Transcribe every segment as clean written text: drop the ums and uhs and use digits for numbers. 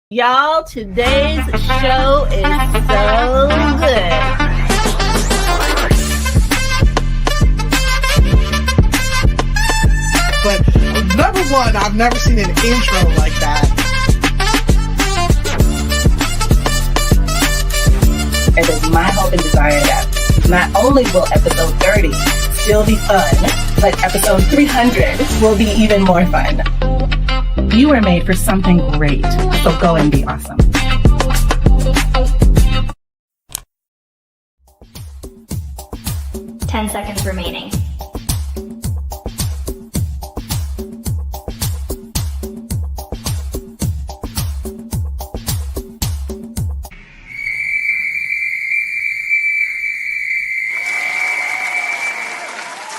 Y'all, today's show is so good. But number one, I've never seen an intro like that. It is my hope and desire that not only will episode 30 still be fun, but episode 300 will be even more fun. You are made for something great, so go and be awesome. Ten seconds remaining.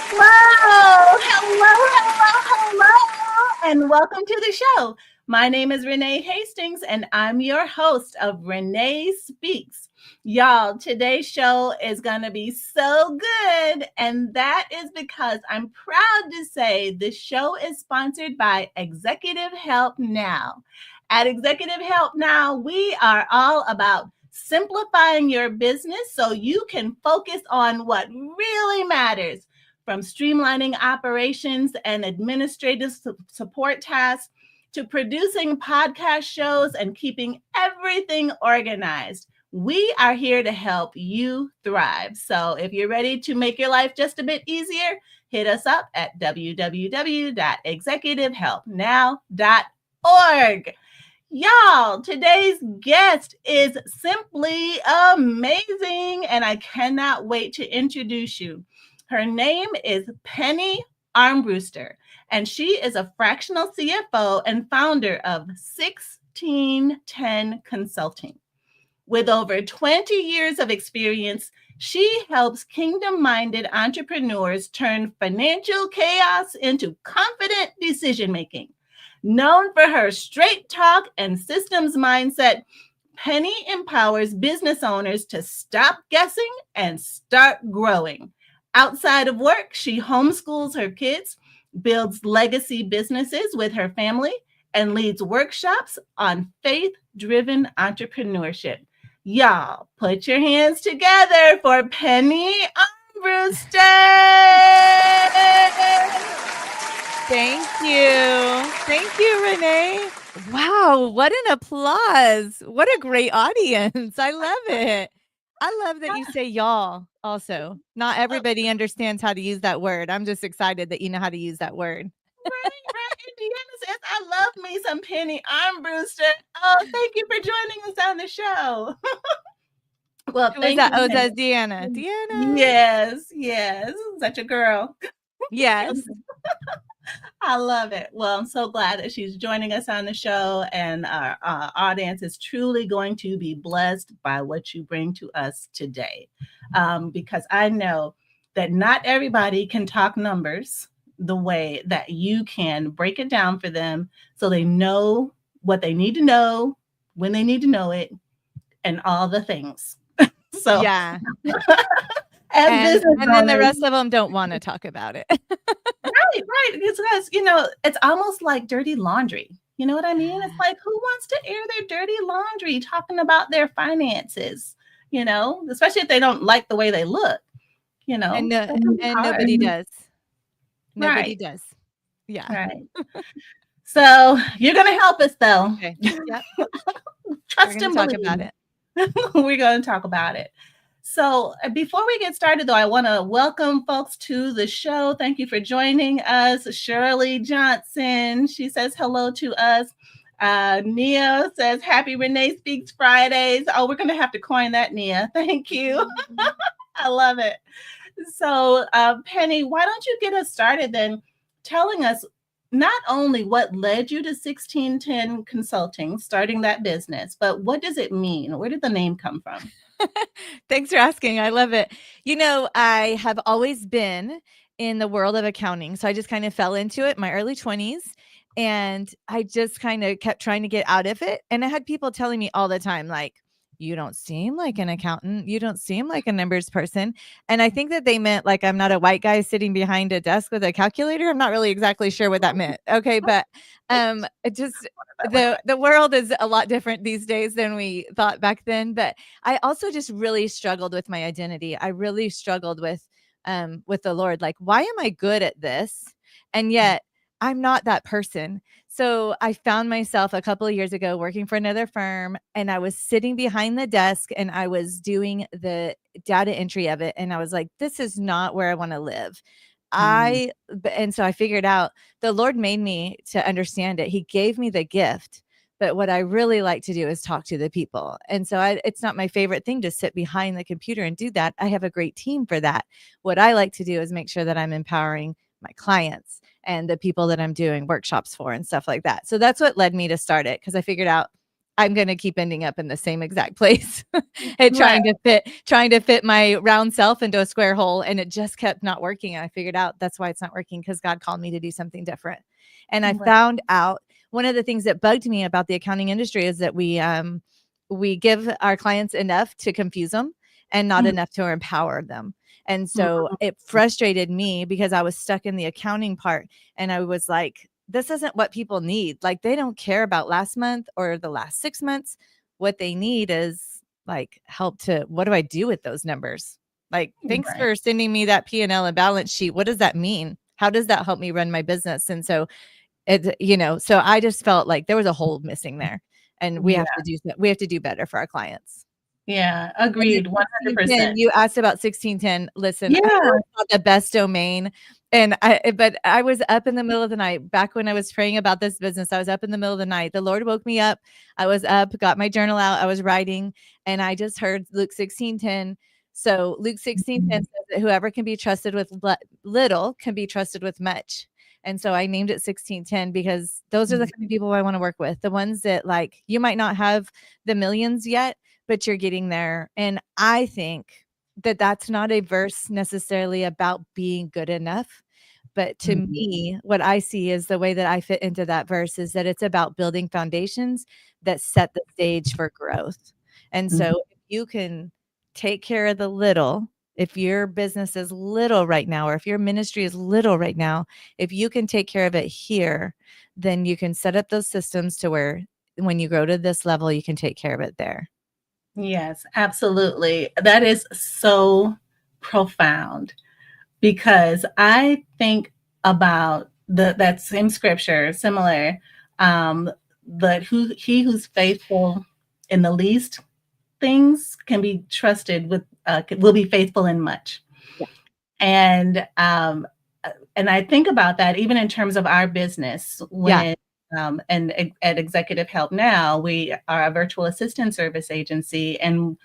Hello, and welcome to the show. My name is Renee Hastings, and I'm your host of Renee Speaks. Y'all, today's show is going to be so good, and that is because I'm proud to say the show is sponsored by Executive Help Now. At Executive Help Now, we are all about simplifying your business so you can focus on what really matters. From streamlining operations and administrative support tasks to producing podcast shows and keeping everything organized. We are here to help you thrive. So if you're ready to make your life just a bit easier, hit us up at www.executivehelpnow.org. Y'all, today's guest is simply amazing, and I cannot wait to introduce you. Her name is Penny Armbruster, and she is a fractional CFO and founder of 1610 Consulting. With over 20 years of experience, she helps kingdom-minded entrepreneurs turn financial chaos into confident decision-making. Known for her straight talk and systems mindset, Penny empowers business owners to stop guessing and start growing. Outside of work, she homeschools her kids, builds legacy businesses with her family, and leads workshops on faith-driven entrepreneurship. Y'all, put your hands together for Penny Armbruster. Thank you. Thank you, Renee. Wow, what an applause. What a great audience. I love it. I love that you say y'all also. Not everybody understands how to use that word. I'm just excited that you know how to use that word. Right. Deanna says, I love me some Penny Armbruster. Oh, thank you for joining us on the show. Well, Who thank was that? you. Oh, that's Deanna. Deanna. Yes. Such a girl. Yes. I love it. Well, I'm so glad that she's joining us on the show, and our audience is truly going to be blessed by what you bring to us today. Because I know that not everybody can talk numbers the way that you can break it down for them so they know what they need to know, when they need to know it, and all the things. So yeah. and then the rest of them don't want to talk about it. Right. Because, it's almost like dirty laundry. You know what I mean? It's like, who wants to air their dirty laundry talking about their finances, especially if they don't like the way they look, And nobody does. Nobody does. Yeah. Right. So you're going to help us, though. Okay. Yep. Trust and believe. Talk about it. We're going to talk about it. So before we get started, though, I want to welcome folks to the show. Thank you for joining us. Shirley Johnson, she says hello to us. Nia says, happy Renee Speaks Fridays. Oh, we're going to have to coin that, Nia. Thank you. I love it. So, Penny, why don't you get us started then telling us not only what led you to 1610 Consulting, starting that business, but what does it mean? Where did the name come from? Thanks for asking. I love it. I have always been in the world of accounting. So I just kind of fell into it in my early 20s, and I just kind of kept trying to get out of it. And I had people telling me all the time, like, you don't seem like an accountant. You don't seem like a numbers person. And I think that they meant like, I'm not a white guy sitting behind a desk with a calculator. I'm not really exactly sure what that meant. Okay. But it just, the world is a lot different these days than we thought back then. But I also just really struggled with my identity. I really struggled with the Lord. Like, why am I good at this? And yet I'm not that person. So I found myself a couple of years ago working for another firm, and I was sitting behind the desk and I was doing the data entry of it. And I was like, this is not where I want to live. And so I figured out the Lord made me to understand it. He gave me the gift. But what I really like to do is talk to the people. And so it's not my favorite thing to sit behind the computer and do that. I have a great team for that. What I like to do is make sure that I'm empowering my clients and the people that I'm doing workshops for and stuff like that. So that's what led me to start it, because I figured out I'm going to keep ending up in the same exact place and trying to fit my round self into a square hole. And it just kept not working. And I figured out that's why it's not working, because God called me to do something different. And I found out one of the things that bugged me about the accounting industry is that we give our clients enough to confuse them and not enough to empower them. And so it frustrated me because I was stuck in the accounting part. And I was like, this isn't what people need. Like, they don't care about last month or the last 6 months. What they need is like help to, what do I do with those numbers? Like, thanks for sending me that P&L and balance sheet. What does that mean? How does that help me run my business? And so so I just felt like there was a hole missing there, and we have to do better for our clients. Yeah, agreed. 100%. You asked about 1610. Listen, I know it's not the best domain. But I was up in the middle of the night back when I was praying about this business. I was up in the middle of the night. The Lord woke me up. I was up, got my journal out. I was writing, and I just heard Luke 16:10. So Luke 16:10 says that whoever can be trusted with little can be trusted with much. And so I named it 1610 because those are the kind of people I want to work with. The ones that, like, you might not have the millions yet, but you're getting there. And I think that that's not a verse necessarily about being good enough. But to me, what I see is the way that I fit into that verse is that it's about building foundations that set the stage for growth. And so if you can take care of the little, if your business is little right now, or if your ministry is little right now, if you can take care of it here, then you can set up those systems to where when you grow to this level, you can take care of it there. Yes, absolutely. That is so profound, because I think about that same scripture, similar, that he who's faithful in the least things can be trusted with, will be faithful in much. Yeah. And I think about that even in terms of our business when. And at Executive Help Now, we are a virtual assistant service agency, and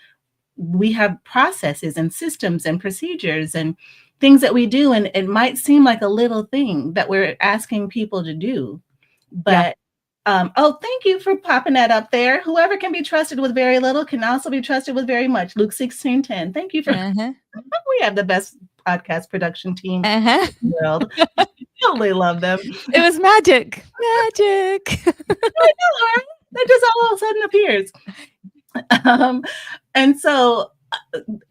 we have processes and systems and procedures and things that we do. And it might seem like a little thing that we're asking people to do, but thank you for popping that up there. Whoever can be trusted with very little can also be trusted with very much. Luke 16:10. Thank you for. We have the best podcast production team in the world. Totally love them. It was magic. Magic. I know, right? That just all of a sudden appears. And so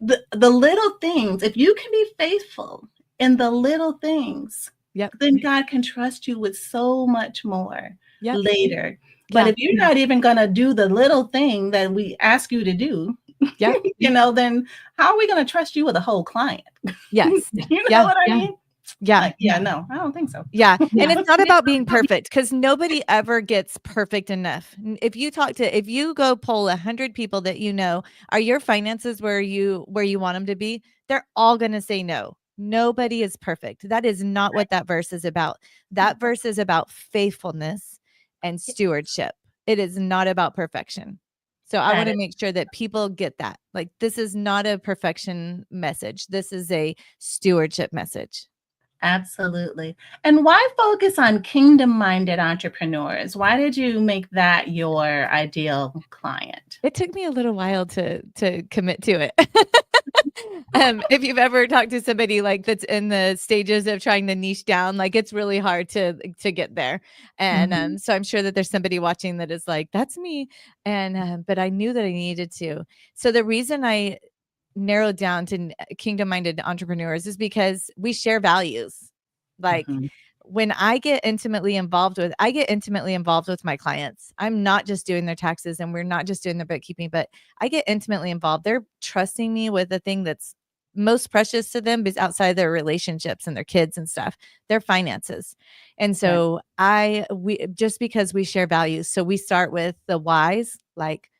the little things, if you can be faithful in the little things, then God can trust you with so much more later. But if you're not even going to do the little thing that we ask you to do, then how are we going to trust you with a whole client? Yes. You know what I mean? Yeah. No, I don't think so. Yeah. And it's not about being perfect, because nobody ever gets perfect enough. If you go poll 100 people that you know, are your finances where you want them to be? They're all going to say no. Nobody is perfect. That is not what that verse is about. That verse is about faithfulness and stewardship. It is not about perfection. So I want to make sure that people get that. Like, this is not a perfection message. This is a stewardship message. Absolutely. And why focus on kingdom-minded entrepreneurs? Why did you make that your ideal client? It took me a little while to commit to it. If you've ever talked to somebody like that's in the stages of trying to niche down, like it's really hard to get there. And so I'm sure that there's somebody watching that is like, that's me. And but I knew that I needed to. So the reason I narrowed down to kingdom-minded entrepreneurs is because we share values. Like when I get intimately involved with my clients. I'm not just doing their taxes and we're not just doing their bookkeeping, but I get intimately involved. They're trusting me with the thing that's most precious to them is outside their relationships and their kids and stuff, their finances. And so we just because we share values. So we start with the whys, like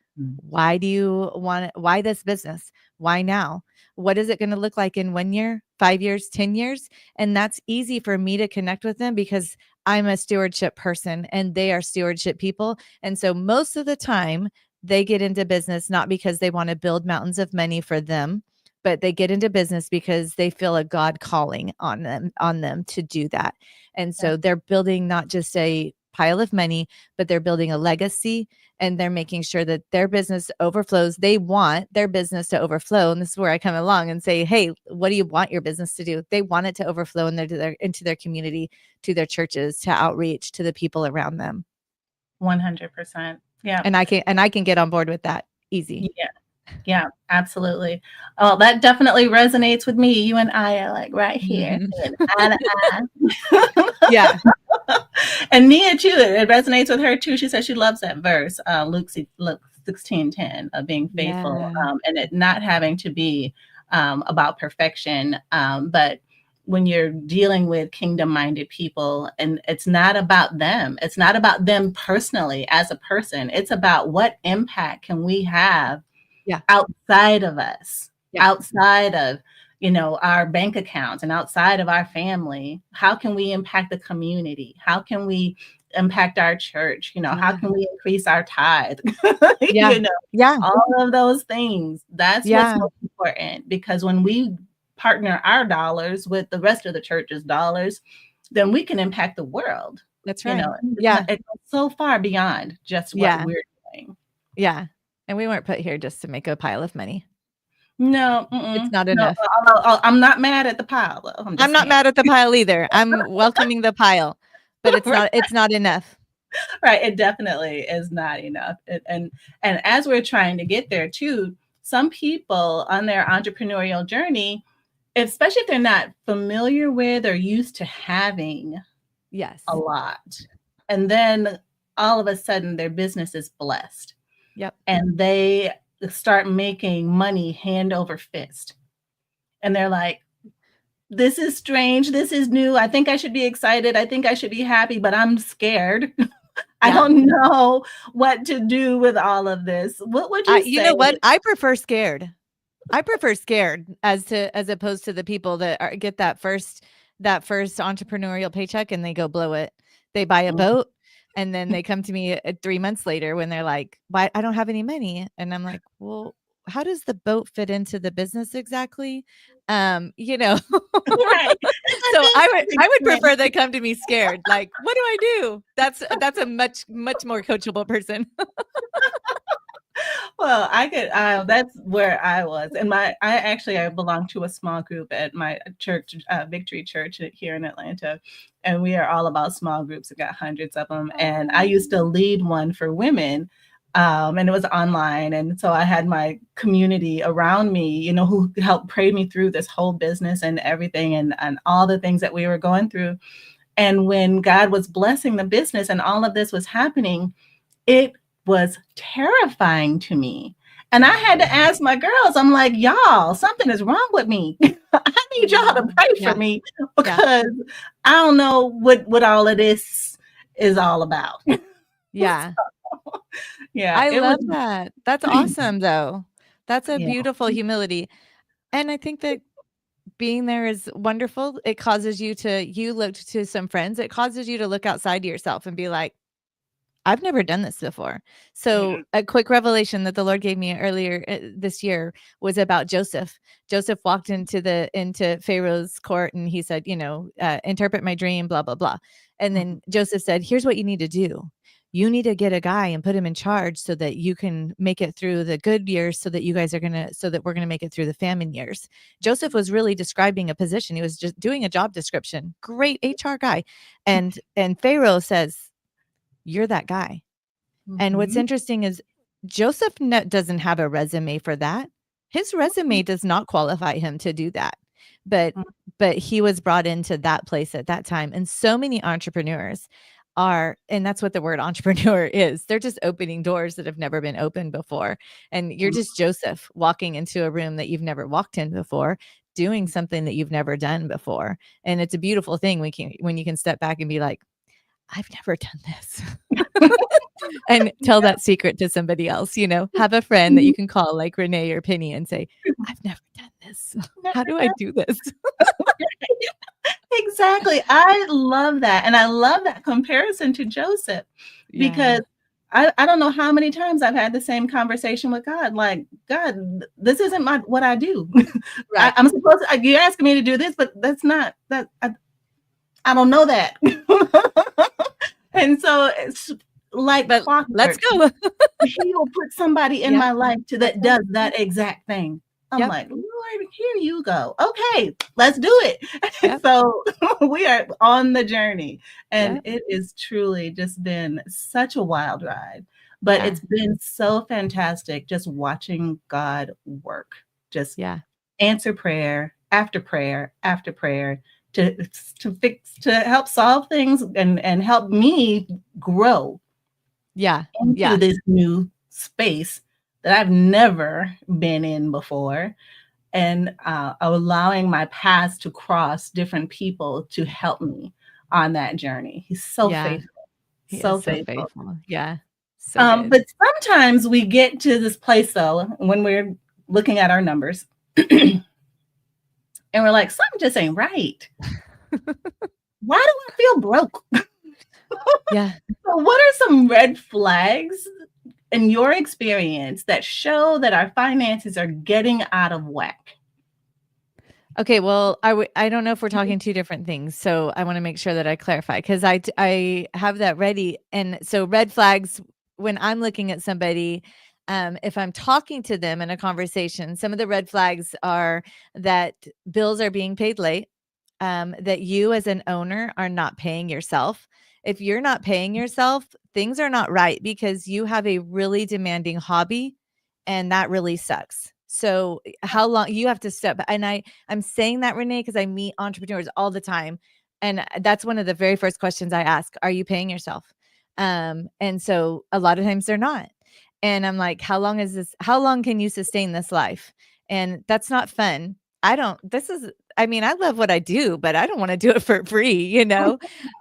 why this business? Why now? What is it going to look like in 1 year, 5 years, 10 years? And that's easy for me to connect with them because I'm a stewardship person and they are stewardship people. And so most of the time they get into business, not because they want to build mountains of money for them, but they get into business because they feel a God calling on them to do that. And so they're building not just a pile of money, but they're building a legacy and they're making sure that their business overflows. They want their business to overflow. And this is where I come along and say, hey, what do you want your business to do? They want it to overflow into their community, to their churches, to outreach, to the people around them. 100%. Yeah. And I can get on board with that easy. Yeah, absolutely. Oh, that definitely resonates with me. You and I are like right here. Eye to eye. Yeah. And Nia too, it resonates with her too. She says she loves that verse, Luke 16:10, of being faithful, and it not having to be about perfection. But when you're dealing with kingdom-minded people, and it's not about them. It's not about them personally as a person. It's about what impact can we have outside of us, outside of, our bank accounts and outside of our family. How can we impact the community? How can we impact our church? How can we increase our tithe? All of those things. That's what's most important, because when we partner our dollars with the rest of the church's dollars, then we can impact the world. That's right. It's so far beyond just what we're doing. Yeah. And we weren't put here just to make a pile of money. No, it's not enough. I'm not mad at the pile, though. I'm not mad at the pile either. I'm welcoming the pile, but it's not enough. Right. It definitely is not enough. And as we're trying to get there too, some people on their entrepreneurial journey, especially if they're not familiar with or used to having a lot, and then all of a sudden their business is blessed. Yep. And they start making money hand over fist. And they're like, this is strange. This is new. I think I should be excited. I think I should be happy, but I'm scared. I don't know what to do with all of this. What would you say? You know what? I prefer scared. as opposed to the people that get that first entrepreneurial paycheck and they go blow it. They buy a boat. And then they come to me 3 months later when they're like, "Why I don't have any money?" And I'm like, "Well, how does the boat fit into the business exactly?" Right. So I would prefer they come to me scared. Like, what do I do? That's a much more coachable person. Well, I could. That's where I was, and I belong to a small group at my church, Victory Church here in Atlanta, and we are all about small groups. We've got hundreds of them, and I used to lead one for women, and it was online, and so I had my community around me, who helped pray me through this whole business and everything, and all the things that we were going through. And when God was blessing the business and all of this was happening, it was terrifying to me. And I had to ask my girls, I'm like, y'all, something is wrong with me. I need y'all to pray for me, because I don't know what all of this is all about. Yeah. I love that. That's awesome, though. That's a beautiful humility. And I think that being there is wonderful. It causes you looked to some friends. It causes you to look outside yourself and be like, I've never done this before. So a quick revelation that the Lord gave me earlier this year was about Joseph. Joseph walked into Pharaoh's court and he said, interpret my dream, blah, blah, blah. And then Joseph said, here's what you need to do. you need to get a guy and put him in charge so that you can make it through the good years, so that we're going to make it through the famine years. Joseph was really describing a position. He was just doing a job description. Great HR guy. And Pharaoh says, you're that guy. And what's interesting is Joseph doesn't have a resume for that. His resume does not qualify him to do that. But he was brought into that place at that time. And so many entrepreneurs are, and that's what the word entrepreneur is. They're just opening doors that have never been opened before. And you're just Joseph walking into a room that you've never walked in before, doing something that you've never done before. And it's a beautiful thing when you can step back and be like, I've never done this. And tell that secret to somebody else, have a friend that you can call like Renee or Penny and say, I've never done this. How do I do this? Exactly. I love that. And I love that comparison to Joseph, because I don't know how many times I've had the same conversation with God. Like, God, this isn't what I do. Right. I'm supposed to, you're asking me to do this, but that's not that. I don't know that. And so it's like, but let's go. He will put somebody in my life that does that exact thing. I'm like, Lord, here you go. Okay, let's do it. So we are on the journey, and it is truly just been such a wild ride, but it's been so fantastic just watching God work, just answer prayer after prayer after prayer to help solve things and help me grow into this new space that I've never been in before, and allowing my paths to cross different people to help me on that journey. He's so faithful. He is so faithful. Yeah. But sometimes we get to this place, though, when we're looking at our numbers and we're like, something just ain't right. Why do I feel broke? So what are some red flags in your experience that show that our finances are getting out of whack? Okay, well, I don't know if we're talking two different things, so I want to make sure that I clarify, because I have that ready. And so red flags, when I'm looking at somebody, if I'm talking to them in a conversation, some of the red flags are that bills are being paid late, that you as an owner are not paying yourself. If you're not paying yourself, things are not right, because you have a really demanding hobby, and that really sucks. So how long you have to step, and I'm saying that, Renee, because I meet entrepreneurs all the time. And that's one of the very first questions I ask, are you paying yourself? And so a lot of times they're not. And I'm like, how long can you sustain this life? And that's not fun. I love what I do, but I don't want to do it for free,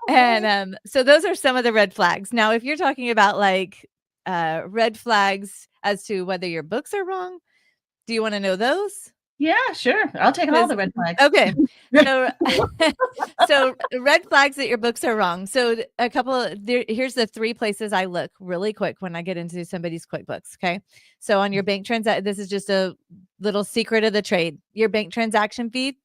And so those are some of the red flags. Now, if you're talking about like red flags as to whether your books are wrong, do you want to know those? Yeah, sure. I'll take all the red flags. Okay. So red flags that your books are wrong. So here's the three places I look really quick when I get into somebody's QuickBooks. Okay. So on your bank transaction, this is just a little secret of the trade. Your bank transaction feed,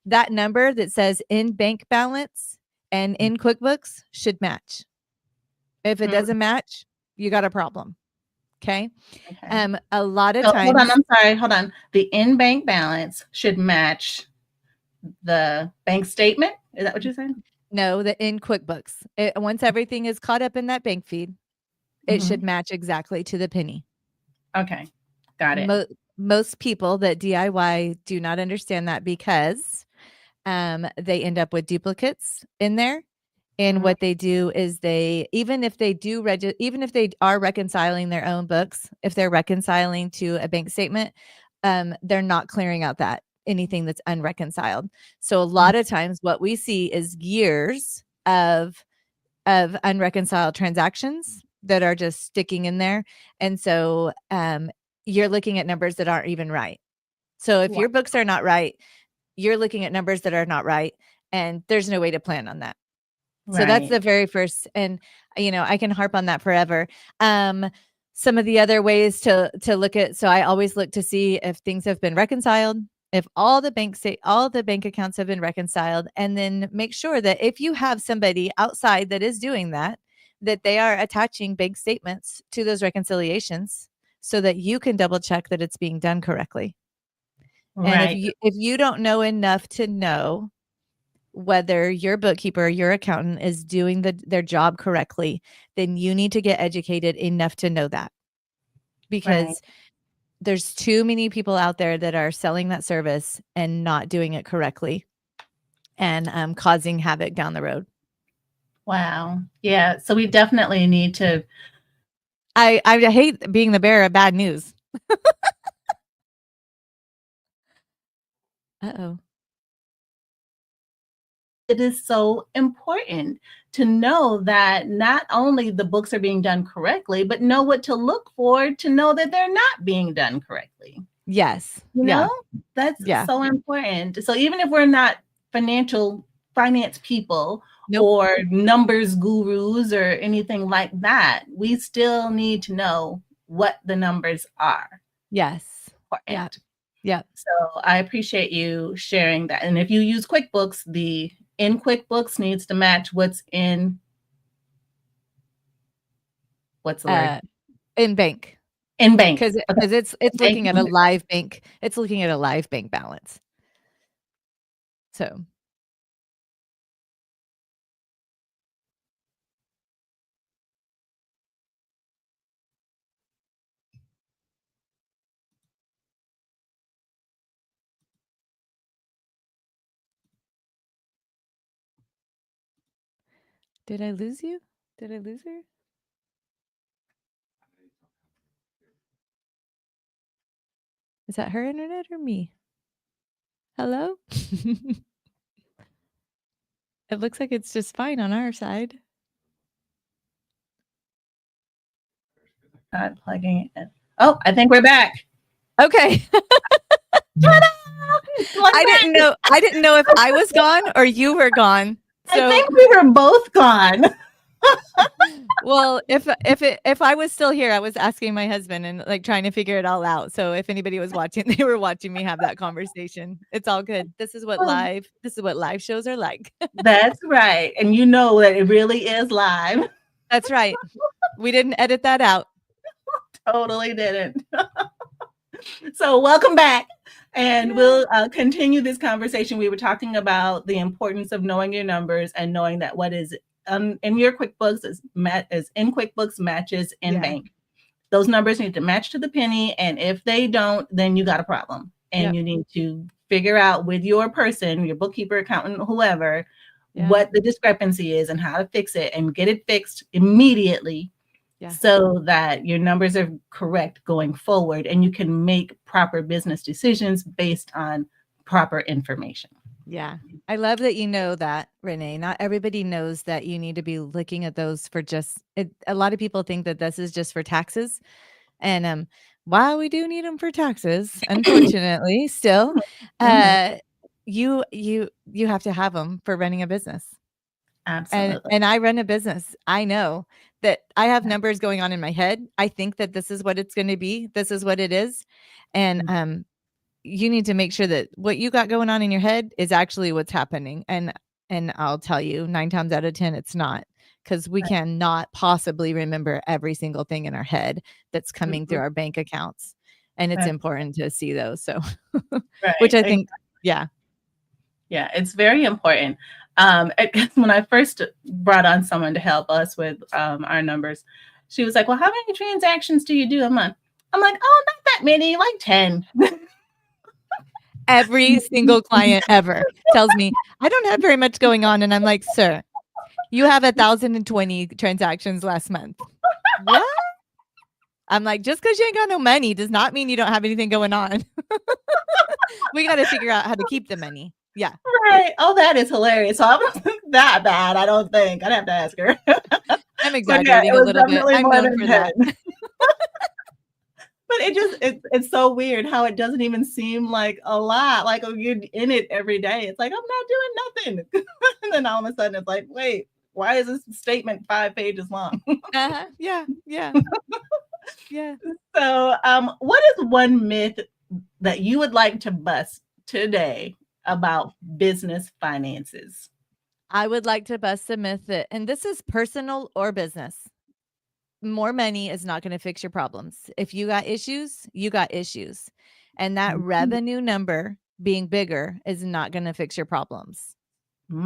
that number that says in bank balance and in QuickBooks should match. If it doesn't match, you got a problem. Okay. A lot of times. Hold on. The in-bank balance should match the bank statement. Is that what you're saying? No, the in QuickBooks. Once everything is caught up in that bank feed, it should match exactly to the penny. Okay. Got it. Most people that DIY do not understand that, because they end up with duplicates in there. And what they do is even if they are reconciling their own books, if they're reconciling to a bank statement, they're not clearing out anything that's unreconciled. So a lot of times what we see is years of unreconciled transactions that are just sticking in there. And so you're looking at numbers that aren't even right. So if your books are not right, you're looking at numbers that are not right, and there's no way to plan on that. So that's the very first, and I can harp on that forever. Some of the other ways to look at, so I always look to see if things have been reconciled, if all the bank accounts have been reconciled, and then make sure that if you have somebody outside that is doing that, that they are attaching bank statements to those reconciliations so that you can double check that it's being done correctly. And if you don't know enough to know whether your bookkeeper or your accountant is doing their job correctly, then you need to get educated enough to know that, because there's too many people out there that are selling that service and not doing it correctly and causing havoc down the road. Wow. Yeah. So we definitely need to. I hate being the bearer of bad news. Uh-oh. It is so important to know that not only the books are being done correctly, but know what to look for to know that they're not being done correctly. Yes. You know, that's so important. So even if we're not finance people or numbers gurus or anything like that, we still need to know what the numbers are. Yes. Important. Yeah. So I appreciate you sharing that. And if you use QuickBooks, in QuickBooks needs to match what's in what's the word? In bank. In bank. Because it's looking at a live bank. It's looking at a live bank balance. So did I lose you? Did I lose her? Is that her internet or me? Hello? It looks like it's just fine on our side. Not plugging it in. Oh, I think we're back. Okay. I didn't know if I was gone or you were gone. So, I think we were both gone. Well, if I was still here, I was asking my husband and like trying to figure it all out. So if anybody was watching, they were watching me have that conversation. It's all good. This is what live shows are like. That's right. And you know that it really is live. That's right. We didn't edit that out. Totally didn't. So welcome back. And we'll continue this conversation. We were talking about the importance of knowing your numbers and knowing that what is in your QuickBooks is in QuickBooks matches in bank. Those numbers need to match to the penny. And if they don't, then you got a problem. And you need to figure out with your person, your bookkeeper, accountant, whoever, what the discrepancy is and how to fix it and get it fixed immediately. So that your numbers are correct going forward and you can make proper business decisions based on proper information. Yeah. I love that you know that, Renee. Not everybody knows that you need to be looking at those for a lot of people think that this is just for taxes. And while we do need them for taxes, unfortunately, still, you have to have them for running a business. Absolutely. And I run a business. I know that I have numbers going on in my head. I think that this is what it's going to be. This is what it is. And you need to make sure that what you got going on in your head is actually what's happening. And I'll tell you 9 times out of 10, it's not, because we cannot possibly remember every single thing in our head that's coming through our bank accounts. And it's important to see those. So, which I think, Yeah, it's very important. When I first brought on someone to help us with our numbers, she was like, well, how many transactions do you do a month? I'm like, oh, not that many, like 10. Every single client ever tells me, I don't have very much going on. And I'm like, sir, you have 1,020 transactions last month. What? I'm like, just because you ain't got no money does not mean you don't have anything going on. We got to figure out how to keep the money. Yeah. Right. Oh, that is hilarious. So I wasn't that bad, I don't think. I'd have to ask her. I'm exaggerating a little bit. I'm known for that. But it's so weird how it doesn't even seem like a lot. Like you're in it every day. It's like, I'm not doing nothing. And then all of a sudden it's like, wait, why is this statement 5 pages long? Yeah. Yeah. So what is one myth that you would like to bust today about business finances? I would like to bust the myth that, and this is personal or business, more money is not going to fix your problems. If you got issues, you got issues. And that revenue number being bigger is not going to fix your problems.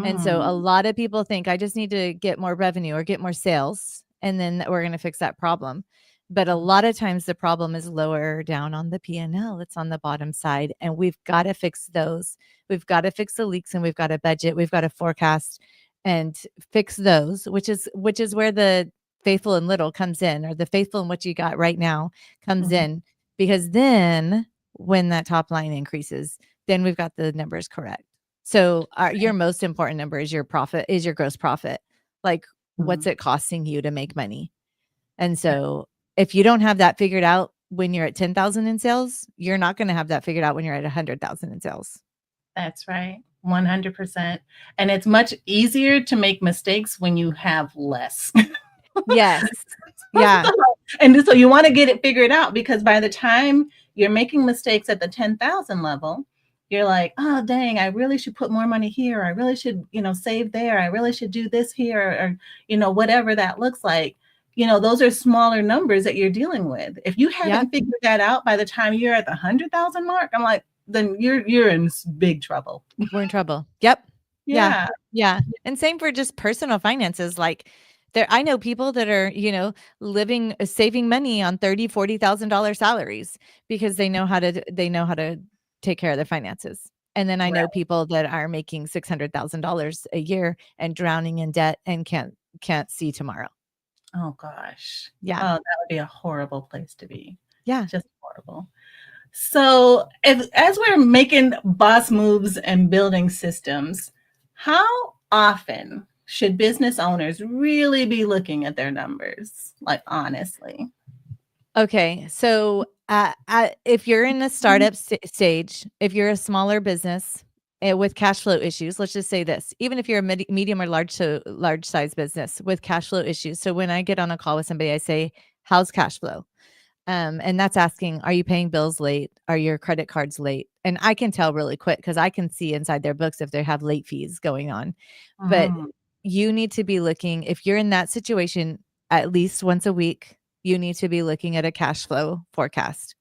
And so a lot of people think I just need to get more revenue or get more sales, and then we're going to fix that problem. But a lot of times the problem is lower down on the P&L. It's on the bottom side, and we've got to fix those. We've got to fix the leaks, and we've got to budget. We've got to forecast and fix those, which is where the faithful in little comes in, or the faithful in what you got right now comes in, because then when that top line increases, then we've got the numbers correct. So your most important number is your profit, is your gross profit. Like, what's it costing you to make money? And so if you don't have that figured out when you're at 10,000 in sales, you're not going to have that figured out when you're at 100,000 in sales. That's right. 100%. And it's much easier to make mistakes when you have less. Yes. Yeah. And so you want to get it figured out, because by the time you're making mistakes at the 10,000 level, you're like, oh, dang, I really should put more money here. I really should, save there. I really should do this here, or, whatever that looks like. Those are smaller numbers that you're dealing with. If you haven't figured that out by the time you're at the 100,000 mark, I'm like, then you're in big trouble. We're in trouble. Yep. Yeah. Yeah. And same for just personal finances. Like, I know people that are, saving money on $30,000, $40,000 salaries because they know how to take care of their finances. And then I know people that are making $600,000 a year and drowning in debt and can't see tomorrow. Oh gosh. Yeah. Oh, that would be a horrible place to be. Yeah. Just horrible. So as we're making boss moves and building systems, how often should business owners really be looking at their numbers? Like, honestly. Okay. So if you're in a startup stage, if you're a smaller business with cash flow issues, let's just say this, even if you're a medium or large size business with cash flow issues. So when I get on a call with somebody, I say, how's cash flow? And that's asking, are you paying bills late? Are your credit cards late? And I can tell really quick because I can see inside their books if they have late fees going on. But you need to be looking, if you're in that situation, at least once a week, you need to be looking at a cash flow forecast.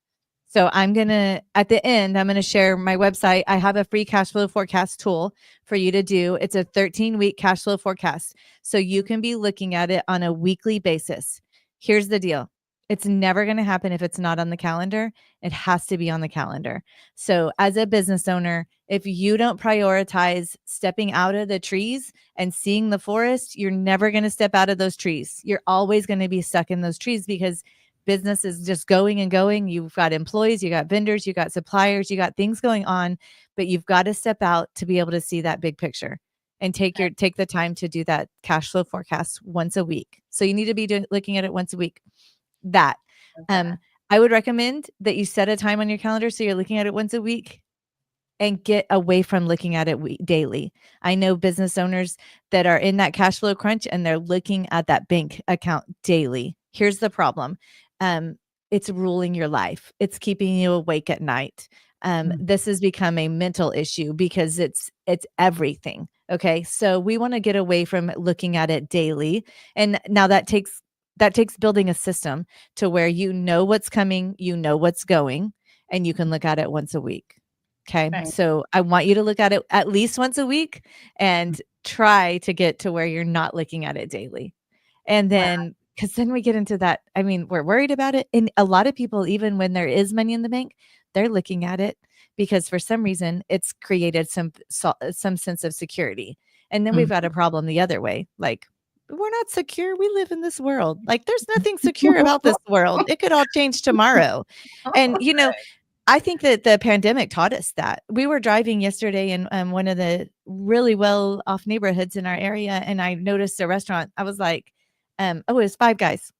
So at the end, I'm going to share my website. I have a free cash flow forecast tool for you to do. It's a 13-week cash flow forecast. So you can be looking at it on a weekly basis. Here's the deal. It's never going to happen if it's not on the calendar. It has to be on the calendar. So as a business owner, if you don't prioritize stepping out of the trees and seeing the forest, you're never going to step out of those trees. You're always going to be stuck in those trees because business is just going and going. You've got employees, you got vendors, you got suppliers, you got things going on, but you've got to step out to be able to see that big picture and take the time to do that cash flow forecast once a week. So you need to be looking at it once a week. I would recommend that you set a time on your calendar so you're looking at it once a week and get away from looking at it daily. I know business owners that are in that cash flow crunch and they're looking at that bank account daily. Here's the problem. It's ruling your life. It's keeping you awake at night. This has become a mental issue because it's everything. Okay. So we want to get away from looking at it daily. And now that takes building a system to where you know what's coming, you know what's going, and you can look at it once a week. Okay. Right. So I want you to look at it at least once a week and try to get to where you're not looking at it daily. And then, because then we get into that, I mean, we're worried about it. And a lot of people, even when there is money in the bank, they're looking at it because for some reason it's created some sense of security. And then we've got a problem the other way. Like, we're not secure. We live in this world. Like, there's nothing secure about this world. It could all change tomorrow. And, I think that the pandemic taught us that. We were driving yesterday in one of the really well off neighborhoods in our area. And I noticed a restaurant. I was like, it was Five Guys.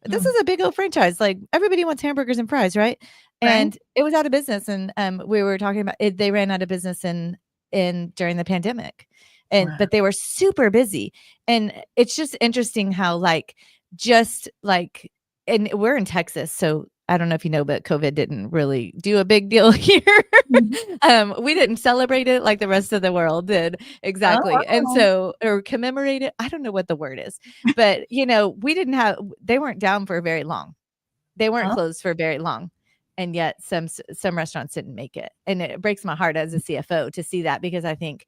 This is a big old franchise. Like, everybody wants hamburgers and fries, right? And it was out of business. And we were talking about it. They ran out of business in during the pandemic. But they were super busy. And it's just interesting how and we're in Texas. So I don't know if you know, but COVID didn't really do a big deal here. We didn't celebrate it like the rest of the world did. Exactly. And Oh. so, or commemorate it. I don't know what the word is, but they weren't down for very long. They weren't Oh. closed for very long. And yet some restaurants didn't make it. And it breaks my heart as a CFO to see that, because I think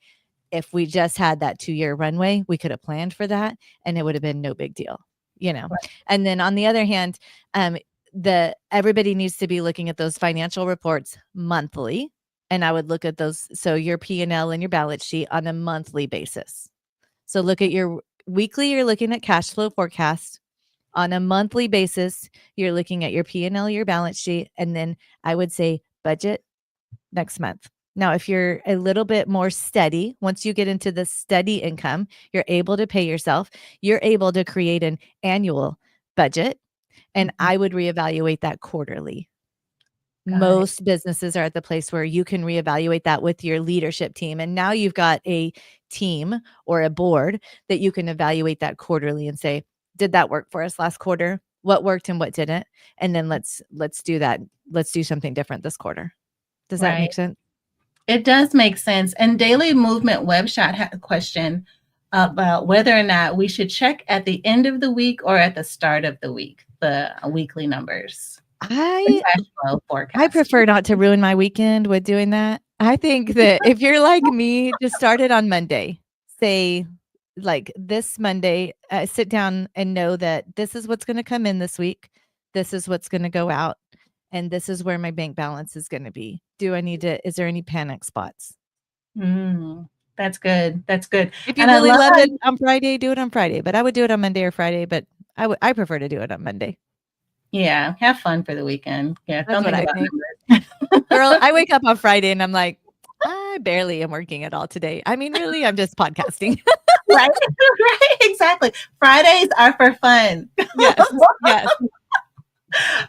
if we just had that 2-year runway, we could have planned for that and it would have been no big deal, Right. And then on the other hand, everybody needs to be looking at those financial reports monthly. And I would look at those. So your P&L and your balance sheet on a monthly basis. So look at your weekly, you're looking at cash flow forecast. On a monthly basis, you're looking at your P&L, your balance sheet, and then I would say budget next month. Now, if you're a little bit more steady, once you get into the steady income, you're able to pay yourself, you're able to create an annual budget, and I would reevaluate that quarterly. Most businesses are at the place where you can reevaluate that with your leadership team. And now you've got a team or a board that you can evaluate that quarterly and say, did that work for us last quarter? What worked and what didn't? And then let's do that. Let's do something different this quarter. Does that make sense? It does make sense. And Daily Movement Webshot had a question about whether or not we should check at the end of the week or at the start of the week, the weekly numbers. I Cash flow forecast. prefer not to ruin my weekend with doing that. I think that if you're like me, just start it on Monday. Say, like this Monday, sit down and know that this is what's going to come in this week. This is what's going to go out. And this is where my bank balance is going to be. Is there any panic spots? That's good. That's good. If you really love it on Friday, do it on Friday. But I would do it on Monday or Friday. But I prefer to do it on Monday. Yeah, have fun for the weekend. Yeah, that's what I think. Girl, I wake up on Friday and I'm like, I barely am working at all today. I mean, really, I'm just podcasting. Right, exactly. Fridays are for fun. Yes.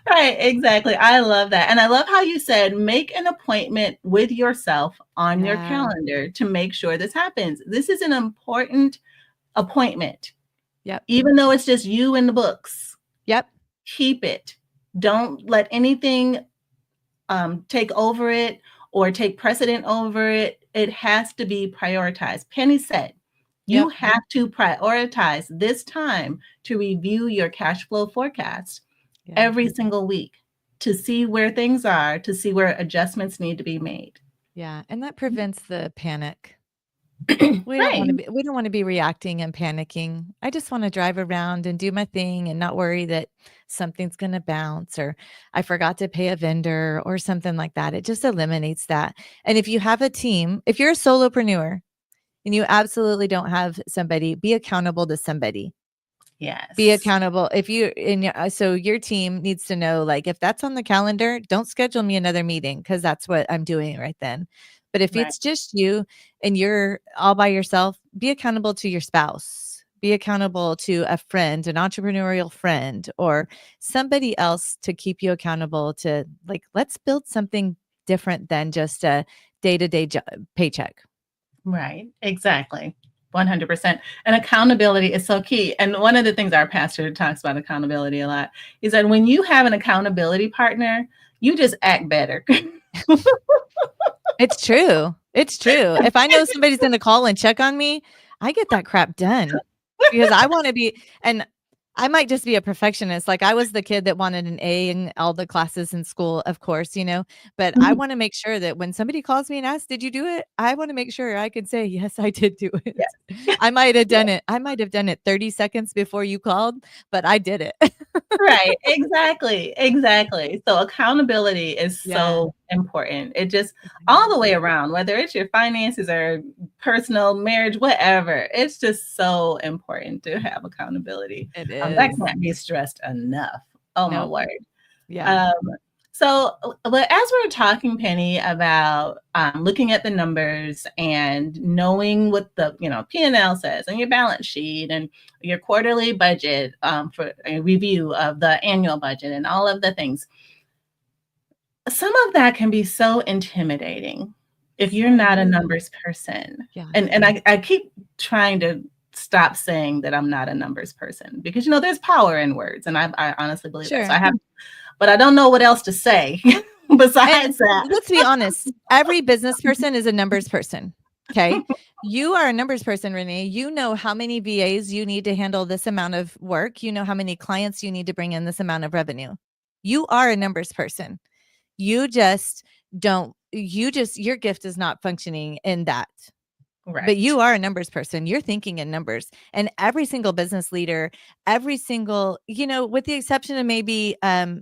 Right, exactly. I love that. And I love how you said, make an appointment with yourself on your calendar to make sure this happens. This is an important appointment. Yep. Even though it's just you in the books. Yep. Keep it. Don't let anything take over it or take precedent over it. It has to be prioritized. Penny said, you have to prioritize this time to review your cash flow forecast every single week to see where things are, to see where adjustments need to be made. Yeah. And that prevents the panic. We don't want to be reacting and panicking. I just want to drive around and do my thing and not worry that something's going to bounce or I forgot to pay a vendor or something like that. It just eliminates that. And if you have a team, if you're a solopreneur and you absolutely don't have somebody, be accountable to somebody. Yes. Be accountable. So your team needs to know, like, if that's on the calendar, don't schedule me another meeting because that's what I'm doing right then. But if it's just you and you're all by yourself, be accountable to your spouse, be accountable to a friend, an entrepreneurial friend, or somebody else to keep you accountable to, like, let's build something different than just a day-to-day paycheck. Right. Exactly. 100%. And accountability is so key. And one of the things our pastor talks about accountability a lot is that when you have an accountability partner, you just act better. It's true. It's true. If I know somebody's going to call and check on me, I get that crap done because I want to be, and I might just be a perfectionist. Like I was the kid that wanted an A in all the classes in school, of course, but I want to make sure that when somebody calls me and asks, did you do it? I want to make sure I can say, yes, I did do it. Yeah. I might have done it. I might have done it 30 seconds before you called, but I did it. Right. Exactly. So accountability is so important. It just all the way around, whether it's your finances or personal marriage, whatever, it's just so important to have accountability. It is. That can't be stressed enough. Oh, my word. Yeah. So as we're talking, Penny, about looking at the numbers and knowing what the P&L says and your balance sheet and your quarterly budget for a review of the annual budget and all of the things, some of that can be so intimidating if you're not a numbers person. Yeah. And I keep trying to stop saying that I'm not a numbers person because, there's power in words. And I honestly believe that. So I have but I don't know what else to say besides that. Let's be honest. Every business person is a numbers person. Okay. You are a numbers person, Renee. You know how many VAs you need to handle this amount of work. You know how many clients you need to bring in this amount of revenue. You are a numbers person. You just don't, your gift is not functioning in that. Right. But you are a numbers person. You're thinking in numbers. And every single business leader, every single, with the exception of maybe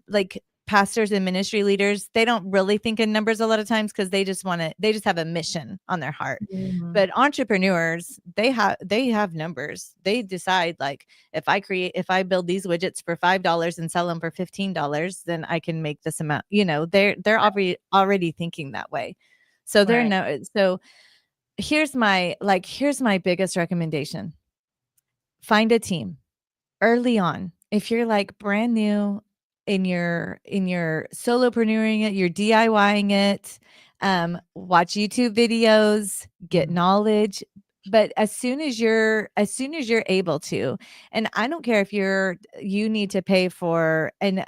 like pastors and ministry leaders, they don't really think in numbers a lot of times because they just have a mission on their heart. Mhm. But entrepreneurs, they have numbers. They decide, like, if I build these widgets for $5 and sell them for $15, then I can make this amount. They're already thinking that way. So here's my biggest recommendation. Find a team early on. If you're like brand new in your solopreneuring it, you're DIYing it, watch YouTube videos, get knowledge. But as soon as you're able to, and I don't care if you need to pay for, and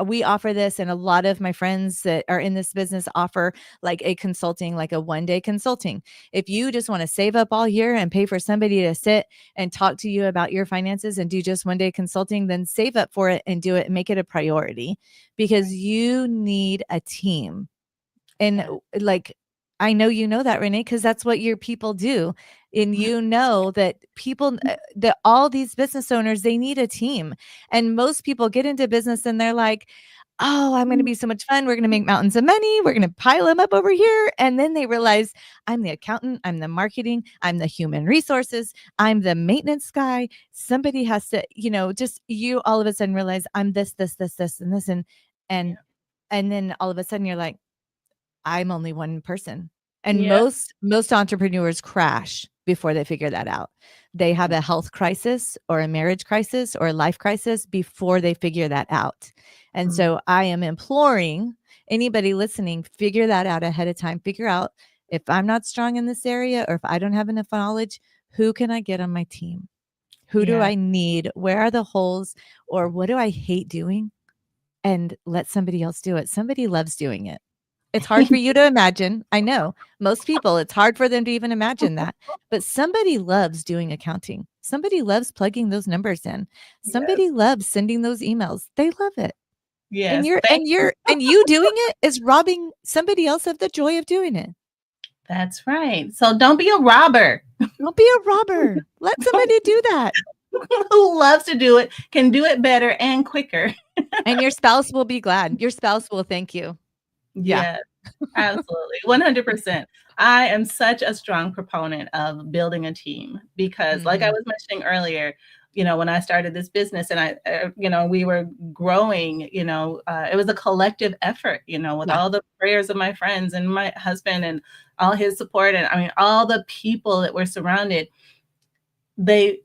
we offer this, and a lot of my friends that are in this business offer like a consulting, like a 1-day consulting. If you just want to save up all year and pay for somebody to sit and talk to you about your finances and do just 1-day consulting, then save up for it and do it and make it a priority, because you need a team. And like, I know you know that, Renee, because that's what your people do. And that people, that all these business owners, they need a team. And most people get into business and they're like, oh, I'm going to be so much fun. We're going to make mountains of money. We're going to pile them up over here. And then they realize, I'm the accountant, I'm the marketing, I'm the human resources, I'm the maintenance guy. Somebody has to, just you all of a sudden realize I'm this, and this. And then all of a sudden you're like, I'm only one person. And most entrepreneurs crash before they figure that out. They have a health crisis or a marriage crisis or a life crisis before they figure that out. And so I am imploring anybody listening, figure that out ahead of time. Figure out, if I'm not strong in this area, or if I don't have enough knowledge, who can I get on my team? Who do I need? Where are the holes? Or what do I hate doing? And let somebody else do it. Somebody loves doing it. It's hard for you to imagine. I know most people, it's hard for them to even imagine that, but somebody loves doing accounting. Somebody loves plugging those numbers in. Somebody loves sending those emails. They love it. Yes. And you doing it is robbing somebody else of the joy of doing it. That's right. So don't be a robber. Don't be a robber. Let somebody do that. Who loves to do it, can do it better and quicker. And your spouse will be glad. Your spouse will thank you. Yeah, absolutely. 100%. I am such a strong proponent of building a team because, like I was mentioning earlier, when I started this business and we were growing, it was a collective effort, with all the prayers of my friends and my husband and all his support. And I mean, all the people that were surrounded, they,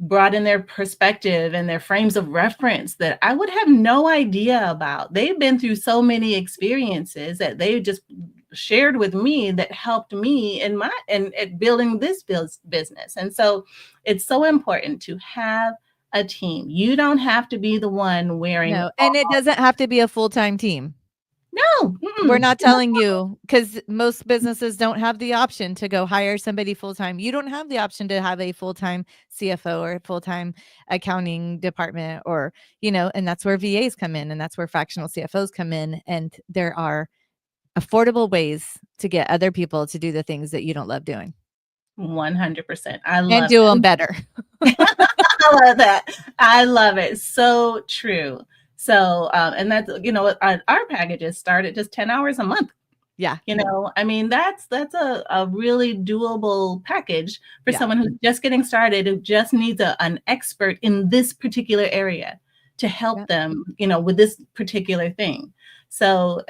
brought in their perspective and their frames of reference that I would have no idea about. They've been through so many experiences that they just shared with me that helped me in building this business. And so it's so important to have a team. You don't have to be the one wearing. No, and it doesn't have to be a full-time team. No, we're not telling you, because most businesses don't have the option to go hire somebody full-time. You don't have the option to have a full-time CFO or a full-time accounting department, or, and that's where VAs come in, and that's where fractional CFOs come in. And there are affordable ways to get other people to do the things that you don't love doing. 100%. I love and do them better. I love that. I love it. So true. So, and that's, our packages start at just 10 hours a month. Yeah. I mean, that's a really doable package for someone who's just getting started, who just needs an expert in this particular area to help them, with this particular thing. So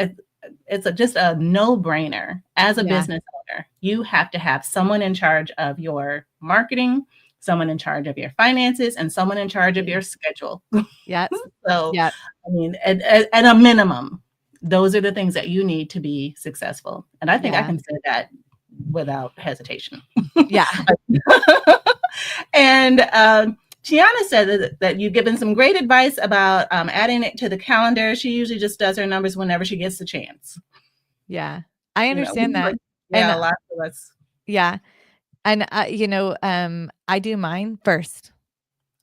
it's just a no-brainer. As a business owner, you have to have someone in charge of your marketing, someone in charge of your finances, and someone in charge of your schedule. Yes. So, I mean, at a minimum, those are the things that you need to be successful. And I think I can say that without hesitation. Yeah. And Shiana said that you've given some great advice about adding it to the calendar. She usually just does her numbers whenever she gets the chance. Yeah, I understand that. Yeah, And a lot of us. yeah. And I do mine first.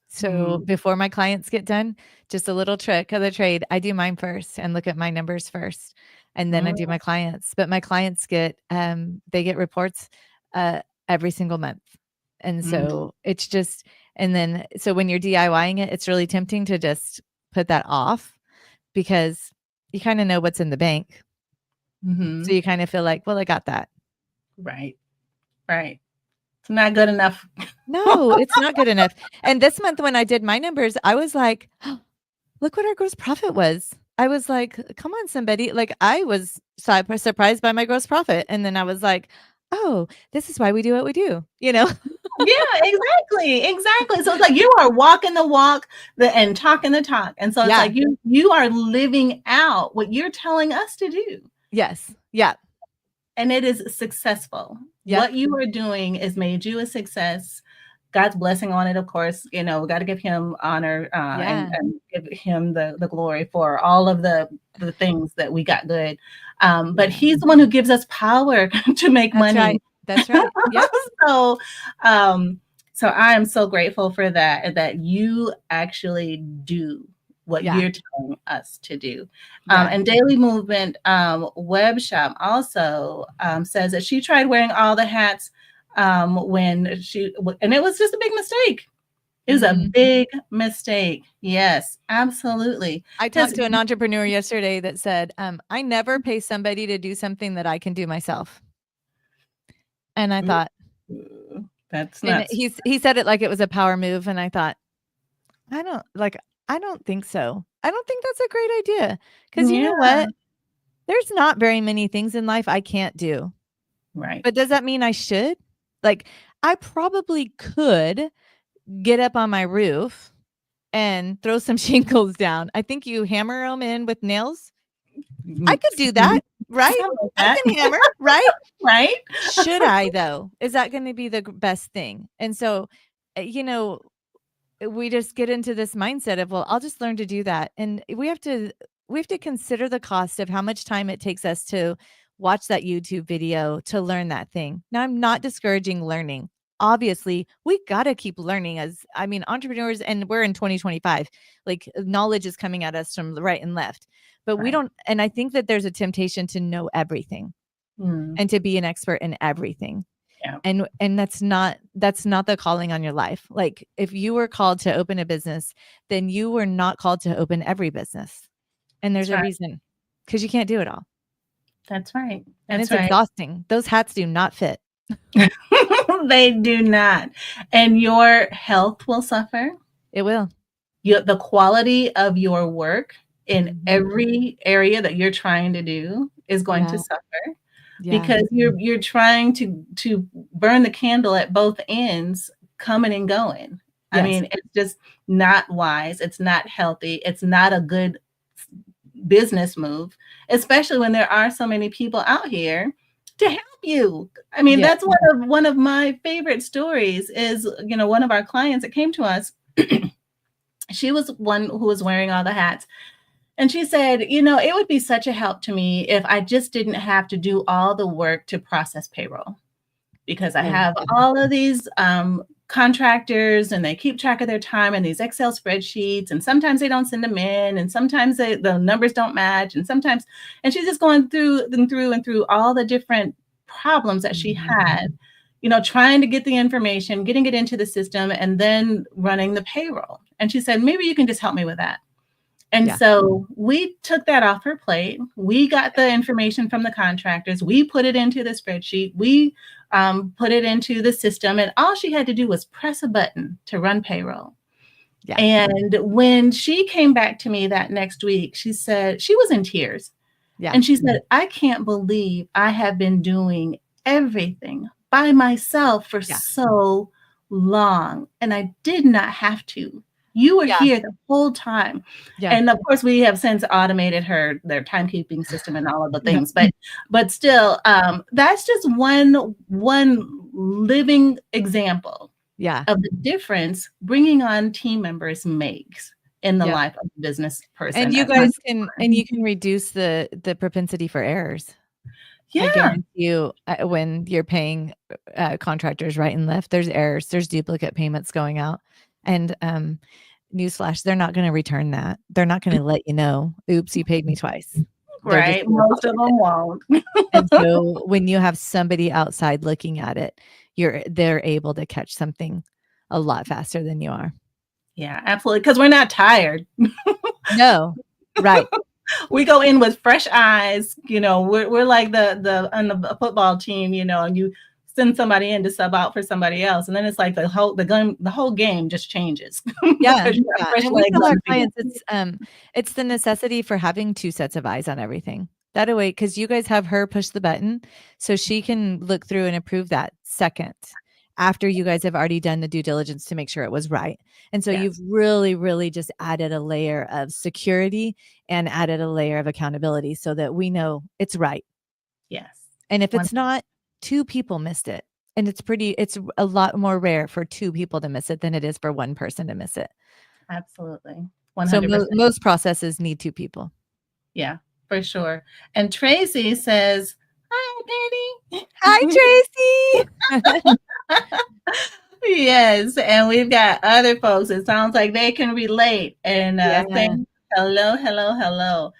So before my clients get done, just a little trick of the trade, I do mine first and look at my numbers first. And then I do my clients. But my clients get they get reports every single month. And so it's just, and then so when you're DIYing it, it's really tempting to just put that off because you kind of know what's in the bank. So you kind of feel like, well, I got that. Right. It's not good enough. No, it's not good enough. And this month when I did my numbers, I was like, oh, look what our gross profit was. I was like, come on, somebody. Like I was surprised by my gross profit. And then I was like, oh, this is why we do what we do, Yeah, exactly. So it's like you are walking the walk and talking the talk. And so it's like you are living out what you're telling us to do. Yes. Yeah. And it is successful. Yep. What you are doing is made you a success. God's blessing on it, of course. We got to give him honor and give him the glory for all of the things that we got good. But he's the one who gives us power to make money. Right. That's right. Yep. So I am so grateful for that you actually do what you're telling us to do. And Daily Movement Web Shop also says that she tried wearing all the hats and it was just a big mistake. It was a big mistake. Yes, absolutely. I talked to an entrepreneur yesterday that said, I never pay somebody to do something that I can do myself. And I thought, that's nuts. He said it like it was a power move. And I thought, I don't think so. I don't think that's a great idea. Because you know what? There's not very many things in life I can't do. Right. But does that mean I should? Like, I probably could get up on my roof and throw some shingles down. I think you hammer them in with nails. I could do that, right? I can hammer, right? Right. Should I, though? Is that going to be the best thing? And so, we just get into this mindset of, well, I'll just learn to do that. And we have to consider the cost of how much time it takes us to watch that YouTube video to learn that thing. Now, I'm not discouraging learning. Obviously, we got to keep learning entrepreneurs, and we're in 2025, like knowledge is coming at us from the right and left, but we don't. And I think that there's a temptation to know everything and to be an expert in everything. Yeah. And that's not the calling on your life. Like if you were called to open a business, then you were not called to open every business. And there's a reason, because you can't do it all. That's right. And it's exhausting. Those hats do not fit. They do not. And your health will suffer. It will. The quality of your work in every area that you're trying to do is going to suffer. Because you're trying to burn the candle at both ends, coming and going. Yes. I mean, it's just not wise. It's not healthy. It's not a good business move, especially when there are so many people out here to help you. I mean, that's one of my favorite stories is, one of our clients that came to us, she was one who was wearing all the hats. And she said, it would be such a help to me if I just didn't have to do all the work to process payroll, because I have all of these contractors and they keep track of their time in these Excel spreadsheets. And sometimes they don't send them in. And sometimes the numbers don't match. And she's just going through all the different problems that she had, trying to get the information, getting it into the system, and then running the payroll. And she said, maybe you can just help me with that. And so we took that off her plate. We got the information from the contractors. We put it into the spreadsheet. We put it into the system. And all she had to do was press a button to run payroll. Yeah. And when she came back to me that next week, she said, she was in tears. Yeah. And she said, I can't believe I have been doing everything by myself for so long. And I did not have to. You were here the whole time. Yeah. And of course, we have since automated their timekeeping system and all of the things. But still, that's just one living example Yeah. of the difference bringing on team members makes in the Yeah. life of a business person. And you guys can reduce the propensity for errors. I Yeah, guarantee you, when you're paying contractors right and left, there's errors, there's duplicate payments going out. And newsflash, they're not going to return that. They're not going to let you know, oops, you paid me twice. They're just right. gonna Most of tolerate them it. won't. And so when you have somebody outside looking at it, they're able to catch something a lot faster than you are. Yeah, absolutely. Because we're not tired. No, right. We go in with fresh eyes. We're like the on the football team. And you send somebody in to sub out for somebody else, and then it's like the whole game just changes. Yeah, Because you have yeah. fresh And we legs tell on our the field. clients it's the necessity for having 2 sets of eyes on everything. That way, because you guys have her push the button, so she can look through and approve that second after you guys have already done the due diligence to make sure it was right. And so Yes. you've really, really just added a layer of security and added a layer of accountability so that we know it's right. Yes. And if One- it's not, 2 people missed it. And it's a lot more rare for 2 people to miss it than it is for 1 person to miss it. Absolutely. So 100%. most processes need 2 people. Yeah, for sure. And Tracy says, "Hi, Penny." Hi, Tracy. Yes, and we've got other folks. It sounds like they can relate and Yeah. saying hello, hello, hello.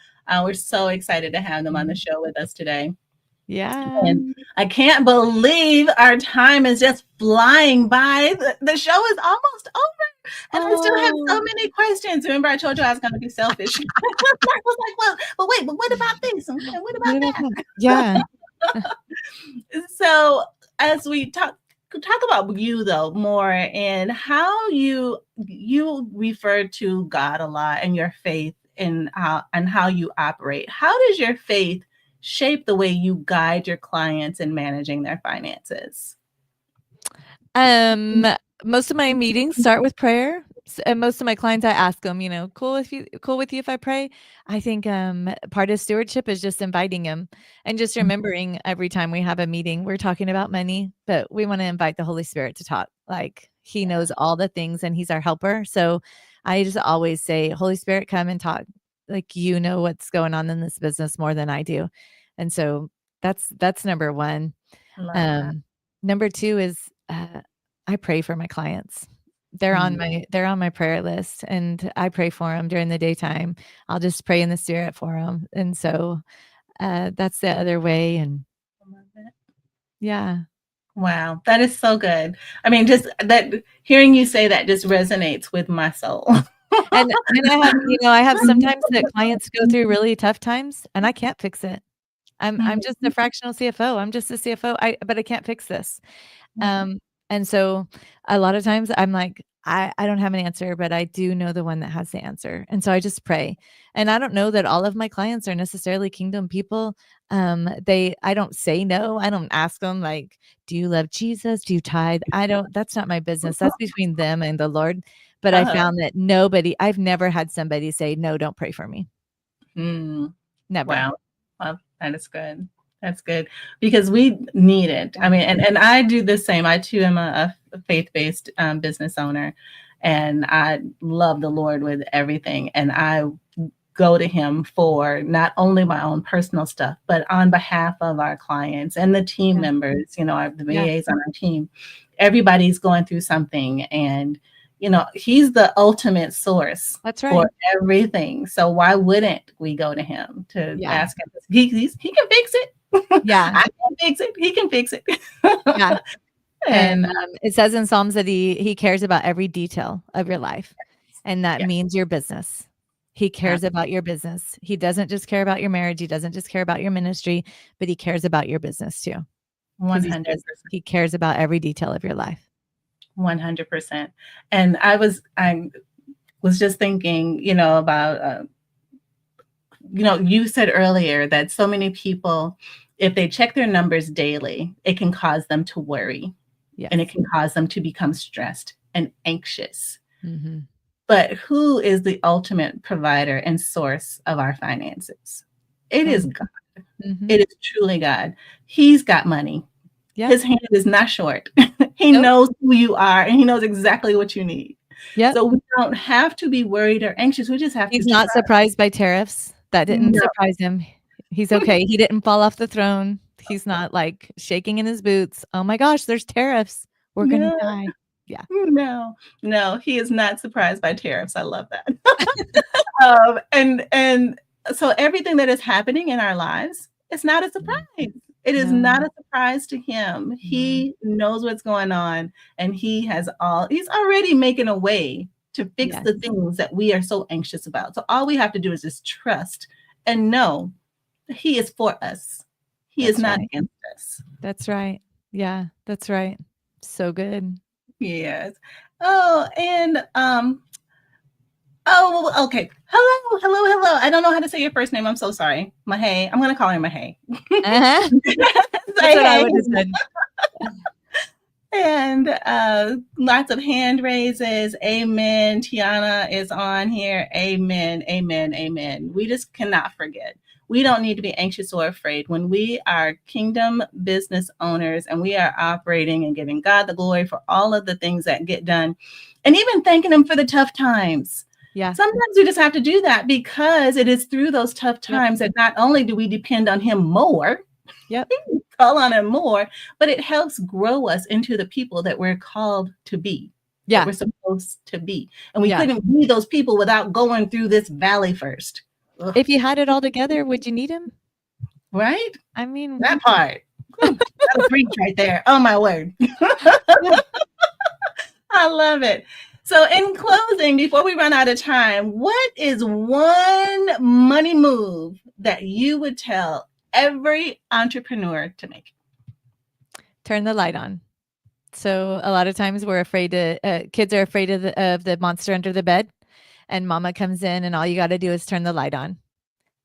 We're so excited to have them on the show with us today. Yeah. And I can't believe our time is just flying by. The show is almost over. And I still have so many questions. Remember, I told you I was going to be selfish. I was like, well, wait, but what about this? And what about that? Yeah. So as we talk about you though more and how you refer to God a lot and your faith and how you operate. How does your faith shape the way you guide your clients in managing their finances? Most of my meetings start with prayer. And most of my clients, I ask them, cool with you if I pray? I think part of stewardship is just inviting them and just remembering every time we have a meeting, we're talking about money, but we want to invite the Holy Spirit to talk. Like he knows all the things and he's our helper. So I just always say, Holy Spirit, come and talk. Like, you know what's going on in this business more than I do. And so that's number one. Number two is I pray for my clients. They're on my prayer list and I pray for them during the daytime. I'll just pray in the spirit for them. And so that's the other way. And yeah. Wow, that is so good. I mean, just that hearing you say that just resonates with my soul. And I have sometimes that clients go through really tough times and I can't fix it. I'm just a fractional CFO. I'm just a CFO. But I can't fix this. And so a lot of times I'm like, I don't have an answer, but I do know the one that has the answer. And so I just pray. And I don't know that all of my clients are necessarily kingdom people. I don't say no. I don't ask them like, do you love Jesus? Do you tithe? That's not my business. That's between them and the Lord. But I found that I've never had somebody say, no, don't pray for me. Never. Wow. Well, that is good. That's good because we need it. I mean, and I do the same. I too am a faith-based business owner, and I love the Lord with everything. And I go to Him for not only my own personal stuff, but on behalf of our clients and the team members. The VAs on our team. Everybody's going through something, and He's the ultimate source. That's right. For everything. So why wouldn't we go to Him to ask Him? He can fix it. Yeah. I can fix it. He can fix it. Yeah. And it says in Psalms that he cares about every detail of your life. And that means your business. He cares about your business. He doesn't just care about your marriage. He doesn't just care about your ministry, but he cares about your business too. 100%. He cares about every detail of your life. 100%. And I was just thinking, about, you said earlier that so many people, if they check their numbers daily, it can cause them to worry. Yes. And it can cause them to become stressed and anxious. Mm-hmm. But who is the ultimate provider and source of our finances? It is God. Mm-hmm. It is truly God. He's got money. Yeah. His hand is not short. He Nope. knows who you are, and he knows exactly what you need. Yep. So we don't have to be worried or anxious. We just have He's to not trust. surprised by tariffs. That didn't No. surprise him. He's okay. He didn't fall off the throne. He's not like shaking in his boots. Oh my gosh, there's tariffs. We're gonna No. die. Yeah. No, he is not surprised by tariffs. I love that. And so everything that is happening in our lives, it's not a surprise. It is not No. a surprise to him. No. He knows what's going on, and he's already making a way to fix the Yes. things that we are so anxious about. So all we have to do is just trust and know that he is for us. He is That's not right. against us. That's right. Yeah, that's right. So good. Yes. Oh, and oh, okay. Hello. I don't know how to say your first name. I'm so sorry. Mahay. I'm gonna call her Mahay. Uh-huh. That's Say what I hey. would have said. And lots of hand raises. Amen. Tiana is on here. Amen. We just cannot forget. We don't need to be anxious or afraid when we are kingdom business owners and we are operating and giving God the glory for all of the things that get done, and even thanking him for the tough times. Yeah. Sometimes we just have to do that because it is through those tough times that not only do we depend on him more, call on him more, but it helps grow us into the people that we're called to be, that we're supposed to be. And we couldn't be those people without going through this valley first. Ugh. If you had it all together, would you need him? Right? I mean, that part. That'll preach right there. Oh my word. I love it. So in closing, before we run out of time, what is one money move that you would tell every entrepreneur to make? Turn the light on. So a lot of times we're afraid to, kids are afraid of the monster under the bed, and mama comes in and all you got to do is turn the light on.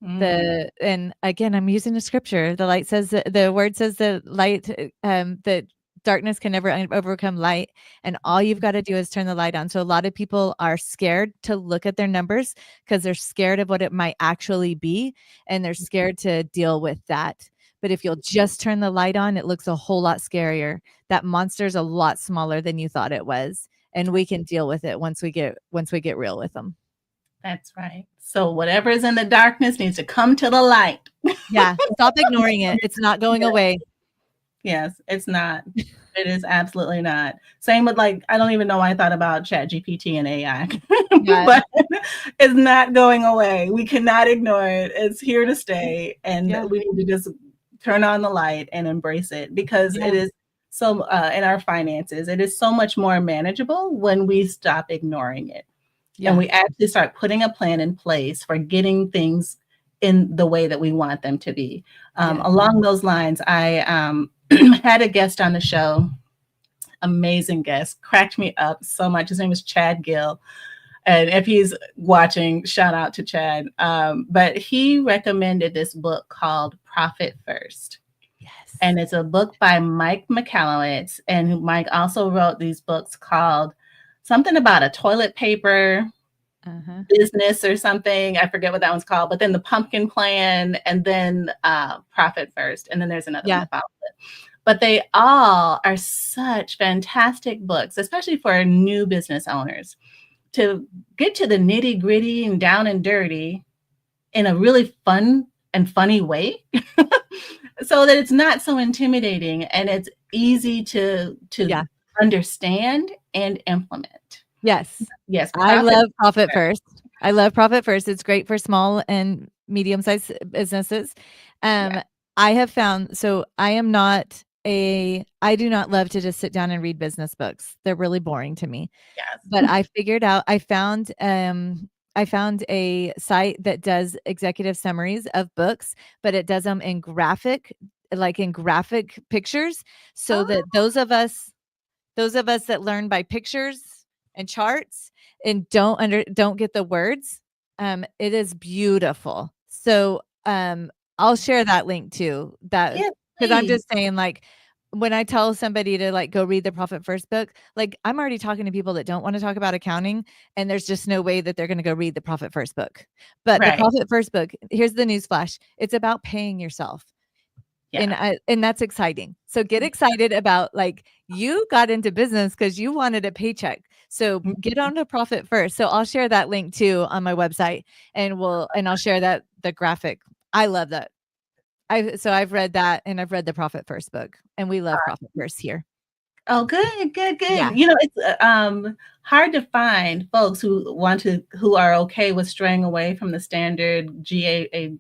And again, I'm using the scripture. The light says that the word says the light, that darkness can never overcome light. And all you've got to do is turn the light on. So a lot of people are scared to look at their numbers because they're scared of what it might actually be. And they're scared to deal with that. But if you'll just turn the light on, it looks a whole lot scarier. That monster's a lot smaller than you thought it was. And we can deal with it once we get real with them. That's right. So whatever is in the darkness needs to come to the light. Yeah. Stop ignoring it. It's not going away. Yes, it's not. It is absolutely not. Same with I don't even know why I thought about ChatGPT and AI, but it's not going away. We cannot ignore it. It's here to stay. And we need to just turn on the light and embrace it because it is so, in our finances, it is so much more manageable when we stop ignoring it. And we actually start putting a plan in place for getting things in the way that we want them to be. Along those lines, I had a guest on the show, amazing guest, cracked me up so much. His name is Chad Gill. And if he's watching, shout out to Chad. But he recommended this book called Profit First. Yes. And it's a book by Mike McAllowitz. And Mike also wrote these books called something about a toilet paper business or something. I forget what that one's called, but then the Pumpkin Plan and then Profit First. And then there's another one about it. But they all are such fantastic books, especially for new business owners, to get to the nitty gritty and down and dirty in a really fun and funny way so that it's not so intimidating and it's easy to understand and implement. Yes. Yes. I love Profit First. I love Profit First. It's great for small and medium-sized businesses. I have found, so I do not love to just sit down and read business books. They're really boring to me. Yes. But I figured out, I found a site that does executive summaries of books, but it does them in graphic pictures, so that those of us that learn by pictures and charts and don't get the words, it is beautiful. So I'll share that link too. Because I'm just saying, when I tell somebody to go read the Profit First book, I'm already talking to people that don't want to talk about accounting, and there's just no way that they're going to go read the Profit First book. But the Profit First book, here's the newsflash: it's about paying yourself. And that's exciting. So get excited about, like, you got into business because you wanted a paycheck. So get on to Profit First. So I'll share that link too on my website, and I'll share the graphic. I love that. I've read that, and I've read the Profit First book, and we love Profit First here. Oh, good. Yeah. You know, it's hard to find folks who are okay with straying away from the standard GAAP.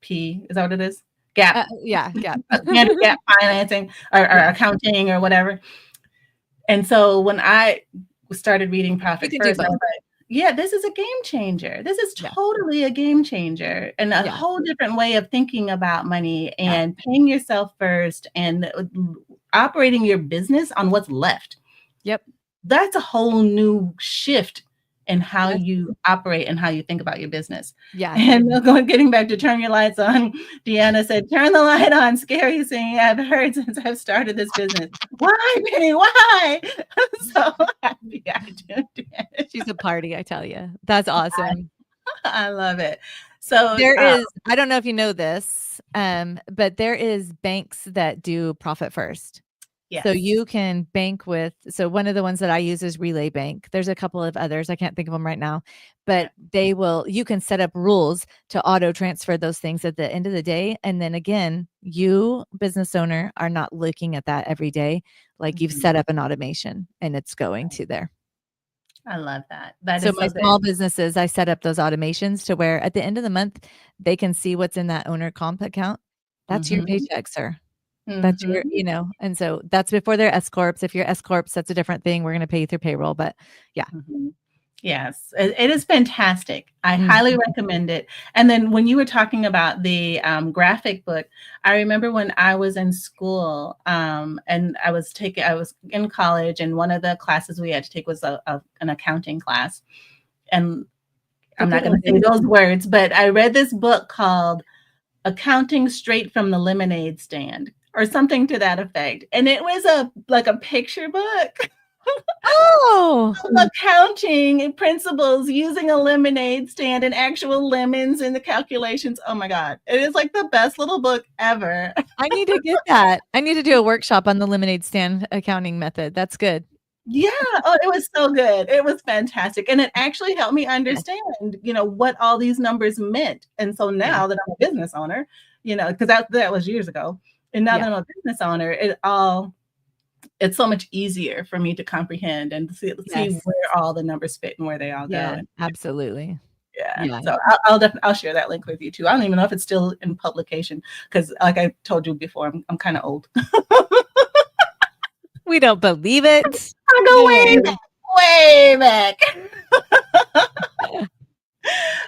Is that what it is? GAAP. Yeah. Standard GAAP financing or accounting or whatever. And so when I started reading Profit First, I was like, yeah, this is a game changer. This is totally a game changer, and a whole different way of thinking about money and paying yourself first and operating your business on what's left. Yep. That's a whole new shift in how you operate and how you think about your business. Yeah. And getting back to turn your lights on, Deanna said, turn the light on. Scariest thing I've heard since I've started this business. Why, Penny? Why? I'm so happy I tuned in. She's a party, I tell you. That's awesome. I love it. So there is, I don't know if you know this, but there is banks that do Profit First. Yes. So you can bank with, so one of the ones that I use is Relay Bank. There's a couple of others. I can't think of them right now, but you can set up rules to auto transfer those things at the end of the day. And then again, you business owner are not looking at that every day. Like you've set up an automation and it's going to there. I love that. So my small businesses, I set up those automations to where at the end of the month, they can see what's in that owner comp account. That's your paycheck, sir. That's your, and so that's before they're S corps. If you're S corps, that's a different thing. We're going to pay you through payroll, but yeah. Yes, it is fantastic. I highly recommend it. And then when you were talking about the graphic book, I remember when I was in school and I was in college, and one of the classes we had to take was an accounting class. And I'm not going to say those words, but I read this book called Accounting Straight from the Lemonade Stand, or something to that effect. And it was a picture book. Accounting principles using a lemonade stand and actual lemons in the calculations. Oh my God. It is like the best little book ever. I need to get that. I need to do a workshop on the lemonade stand accounting method. That's good. Yeah. Oh, it was so good. It was fantastic. And it actually helped me understand, what all these numbers meant. And so now that I'm a business owner, because that was years ago. And now that I'm a business owner, it's so much easier for me to comprehend and see where all the numbers fit and where they all go. Absolutely. Yeah. So I'll share that link with you too. I don't even know if it's still in publication because, like I told you before, I'm kind of old. We don't believe it. I go way back.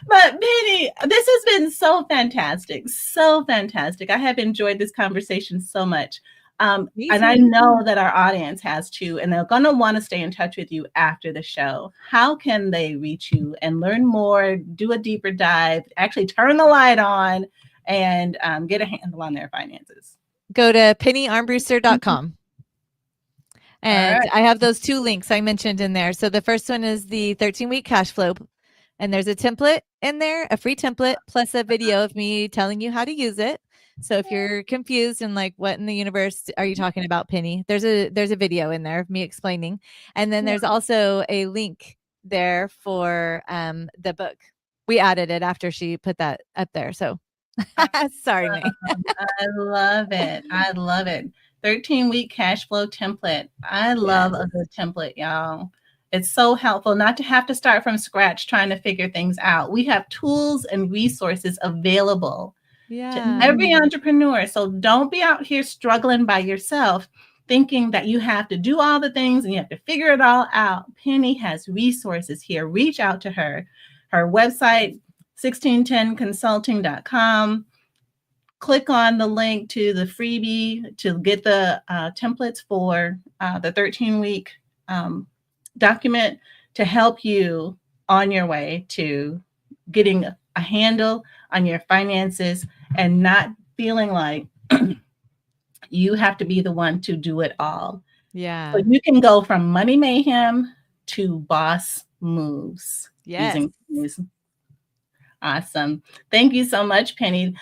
But Penny, this has been so fantastic. So fantastic. I have enjoyed this conversation so much. And I know that our audience has too, and they're going to want to stay in touch with you after the show. How can they reach you and learn more, do a deeper dive, actually turn the light on, and get a handle on their finances? Go to pennyarmbruster.com. And I have those 2 links I mentioned in there. So the first one is the 13-week cash flow. And there's a template in there, a free template, plus a video of me telling you how to use it. So if you're confused and like, what in the universe are you talking about, Penny? There's a video in there of me explaining. And then there's also a link there for the book. We added it after she put that up there. So sorry, May. I love it. 13-week cash flow template. I love a good template, y'all. It's so helpful not to have to start from scratch trying to figure things out. We have tools and resources available to every entrepreneur. So don't be out here struggling by yourself, thinking that you have to do all the things and you have to figure it all out. Penny has resources here. Reach out to her. Her website, 1610consulting.com. Click on the link to the freebie to get the templates for the 13-week document to help you on your way to getting a handle on your finances and not feeling like you have to be the one to do it all. Yeah. So you can go from money mayhem to boss moves. Yes. Awesome. Thank you so much, Penny.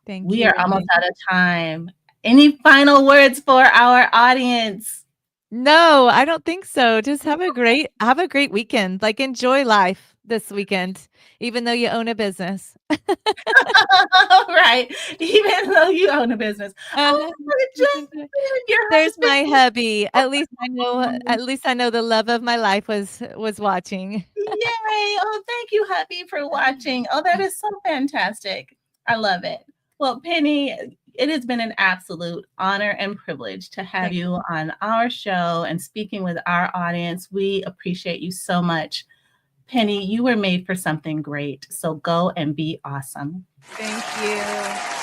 Thank We you, are almost Renee. out of time. Any final words for our audience? No, I don't think so. Just have a great weekend. Like, enjoy life this weekend, even though you own a business. Right. Even though you own a business. Oh, Just just enjoy. your There's husband. my hubby. At least I know the love of my life was watching. Yay. Oh, thank you, hubby, for watching. Oh, that is so fantastic. I love it. Well, Penny, it has been an absolute honor and privilege to have Thank you on our show and speaking with our audience. We appreciate you so much. Penny, you were made for something great. So go and be awesome. Thank you.